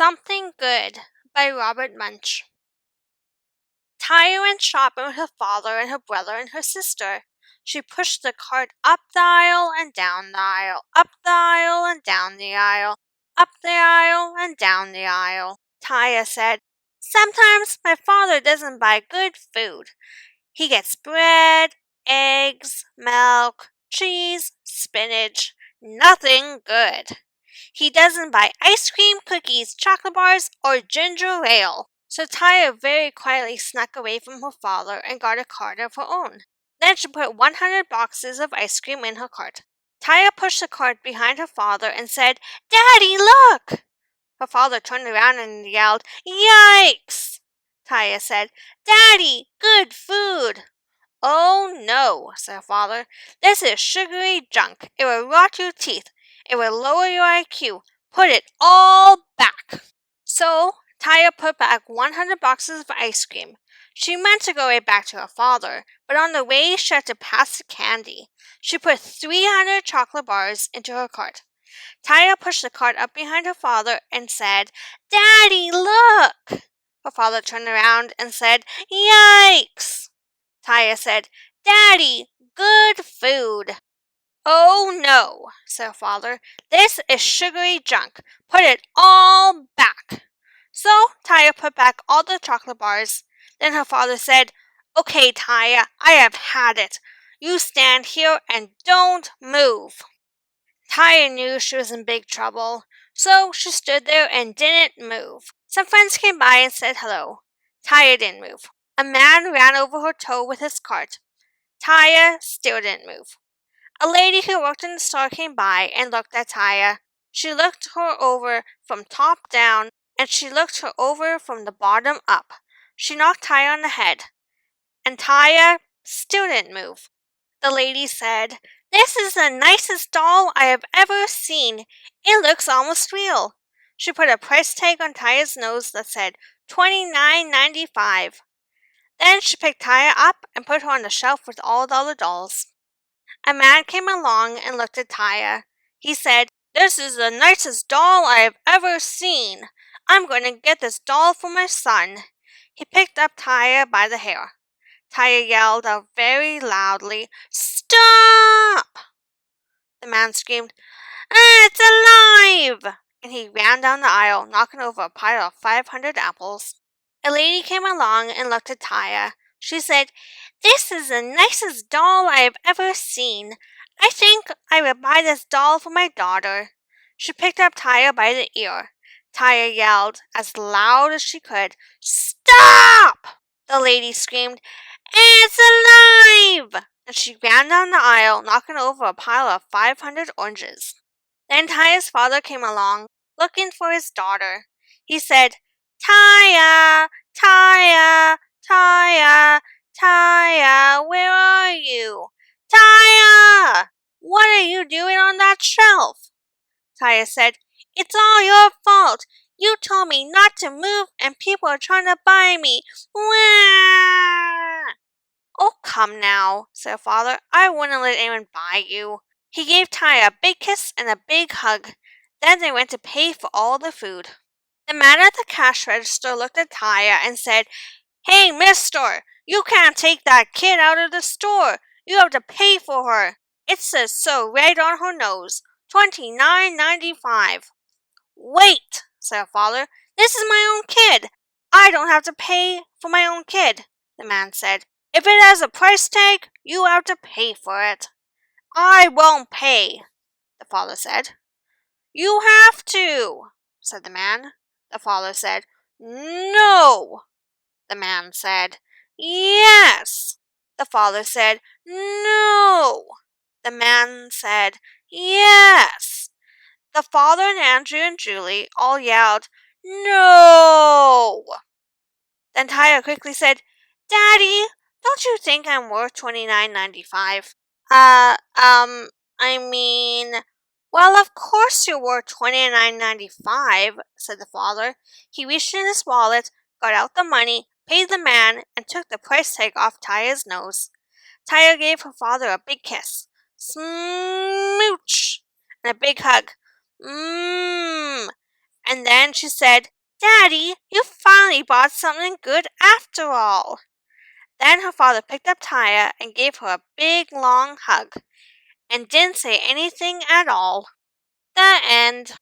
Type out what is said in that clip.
Something Good by Robert Munsch. Taya went shopping with her father and her brother and her sister. She pushed the cart up the aisle and down the aisle, up the aisle and down the aisle, up the aisle and down the aisle. Taya said, "Sometimes my father doesn't buy good food. He gets bread, eggs, milk, cheese, spinach, nothing good. He doesn't buy ice cream, cookies, chocolate bars, or ginger ale." So Taya very quietly snuck away from her father and got a cart of her own. Then she put 100 boxes of ice cream in her cart. Taya pushed the cart behind her father and said, "Daddy, look!" Her father turned around and yelled, "Yikes!" Taya said, "Daddy, good food." "Oh no," said her father. "This is sugary junk. It will rot your teeth. It will lower your IQ. Put it all back." So Taya put back 100 boxes of ice cream. She meant to go right back to her father, but on the way she had to pass the candy. She put 300 chocolate bars into her cart. Taya pushed the cart up behind her father and said, "Daddy, look!" Her father turned around and said, "Yikes!" Taya said, "Daddy, good food." "Oh no," said her father. "This is sugary junk. Put it all back." So Taya put back all the chocolate bars. Then her father said, "Okay, Taya, I have had it. You stand here and don't move." Taya knew she was in big trouble, so she stood there and didn't move. Some friends came by and said hello. Taya didn't move. A man ran over her toe with his cart. Taya still didn't move. A lady who worked in the store came by and looked at Taya. She looked her over from top down, and she looked her over from the bottom up. She knocked Taya on the head, and Taya still didn't move. The lady said, "This is the nicest doll I have ever seen. It looks almost real." She put a price tag on Taya's nose that said $29.95. Then she picked Taya up and put her on the shelf with all the other dolls. A man came along and looked at Taya. He said, "This is the nicest doll I have ever seen. I'm going to get this doll for my son." He picked up Taya by the hair. Taya yelled out very loudly, "Stop!" The man screamed, "It's alive!" And he ran down the aisle, knocking over a pile of 500 apples. A lady came along and looked at Taya. She said, "This is the nicest doll I have ever seen. I think I will buy this doll for my daughter." She picked up Taya by the ear. Taya yelled as loud as she could, "Stop!" The lady screamed, "It's alive!" And she ran down the aisle, knocking over a pile of 500 oranges. Then Taya's father came along, looking for his daughter. He said, "Taya, Taya, Taya, Taya, where are you? Taya! What are you doing on that shelf?" Taya said, "It's all your fault. You told me not to move and people are trying to buy me. Wah!" "Oh, come now," said her father. "I wouldn't let anyone buy you." He gave Taya a big kiss and a big hug. Then they went to pay for all the food. The man at the cash register looked at Taya and said, "Hey, mister, you can't take that kid out of the store. You have to pay for her. It says so right on her nose. $29.95. "Wait," said her father. "This is my own kid. I don't have to pay for my own kid," the man said. "If it has a price tag, you have to pay for it." "I won't pay," the father said. "You have to," said the man. The father said, "No." The man said, "Yes." The father said, "No." The man said, "Yes." The father and Andrew and Julie all yelled, "No!" Then Taya quickly said, "Daddy, don't you think I'm worth $29.95? I mean, well, of course you're worth $29.95, said the father. He reached in his wallet, got out the money, paid the man, and took the price tag off Taya's nose. Taya gave her father a big kiss, smooch, and a big hug, mmm, And then she said, "Daddy, you finally bought something good after all." Then her father picked up Taya and gave her a big long hug and didn't say anything at all. The end.